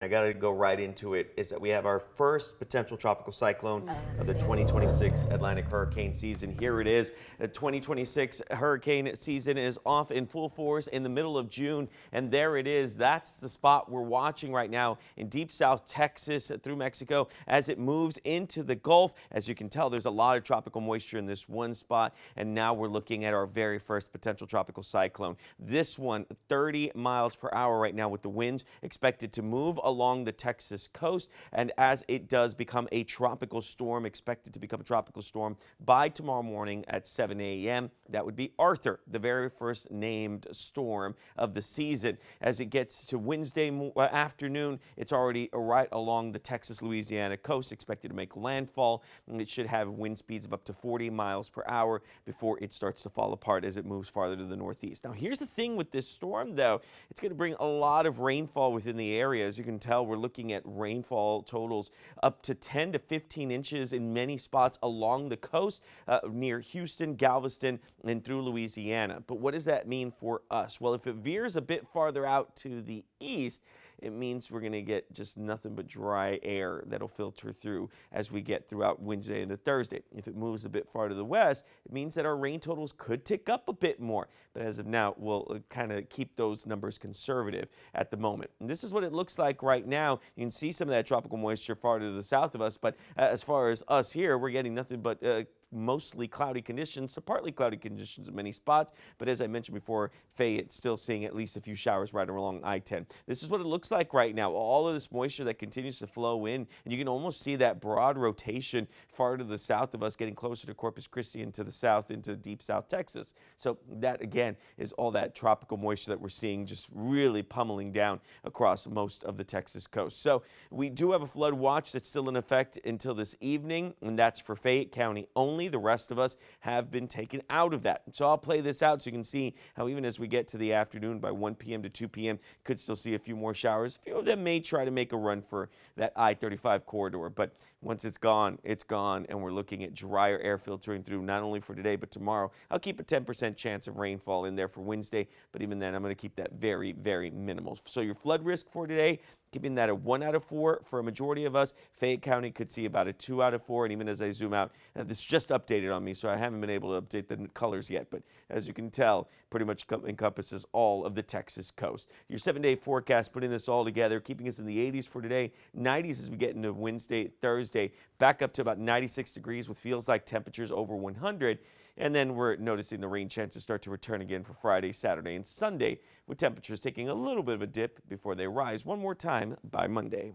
I got to go right into it, is that we have our first potential tropical cyclone of the 2026 Atlantic hurricane season. Here it is. The 2026 hurricane season is off in full force in the middle of June, and there it is. That's the spot we're watching right now in deep South Texas through Mexico as it moves into the Gulf. As you can tell, there's a lot of tropical moisture in this one spot, and now we're looking at our very first potential tropical cyclone. This one, 30 miles per hour right now, with the winds expected to move along the Texas coast, and as it does become a tropical storm, expected to become a tropical storm by tomorrow morning at 7 a.m. That would be Arthur, the very first named storm of the season. As it gets to Wednesday afternoon, it's already right along the Texas-Louisiana coast, expected to make landfall, and it should have wind speeds of up to 40 miles per hour before it starts to fall apart as it moves farther to the northeast. Now, here's the thing with this storm, though. It's going to bring a lot of rainfall within the area. As you can tell, we're looking at rainfall totals up to 10 to 15 inches in many spots along the coast near Houston, Galveston, and through Louisiana. But what does that mean for us? Well, if it veers a bit farther out to the east, it means we're going to get just nothing but dry air that'll filter through as we get throughout Wednesday into Thursday. If it moves a bit far to the west, it means that our rain totals could tick up a bit more. But as of now, we'll kind of keep those numbers conservative at the moment. And this is what it looks like right now. You can see some of that tropical moisture far to the south of us, but as far as us here, we're getting nothing but mostly cloudy conditions to partly cloudy conditions in many spots. But as I mentioned before, Fayette's still seeing at least a few showers right along I-10. This is what it looks like right now. All of this moisture that continues to flow in, and you can almost see that broad rotation far to the south of us, getting closer to Corpus Christi and to the south into deep South Texas. So that, again, is all that tropical moisture that we're seeing just really pummeling down across most of the Texas coast. So we do have a flood watch that's still in effect until this evening, and that's for Fayette County only. The rest of us have been taken out of that. So I'll play this out so you can see how even as we get to the afternoon, by 1 p.m. to 2 p.m., could still see a few more showers. A few of them may try to make a run for that I-35 corridor, but once it's gone, and we're looking at drier air filtering through not only for today but tomorrow. I'll keep a 10% chance of rainfall in there for Wednesday, but even then I'm going to keep that very, very minimal. So your flood risk for today, keeping that a 1 out of 4 for a majority of us. Fayette County could see about a 2 out of 4, and even as I zoom out, this just updated on me, so I haven't been able to update the colors yet, but as you can tell, pretty much encompasses all of the Texas coast. Your 7-day forecast, putting this all together, keeping us in the 80s for today, 90s as we get into Wednesday, Thursday, back up to about 96 degrees with feels like temperatures over 100. And then we're noticing the rain chances start to return again for Friday, Saturday, and Sunday, with temperatures taking a little bit of a dip before they rise one more time by Monday.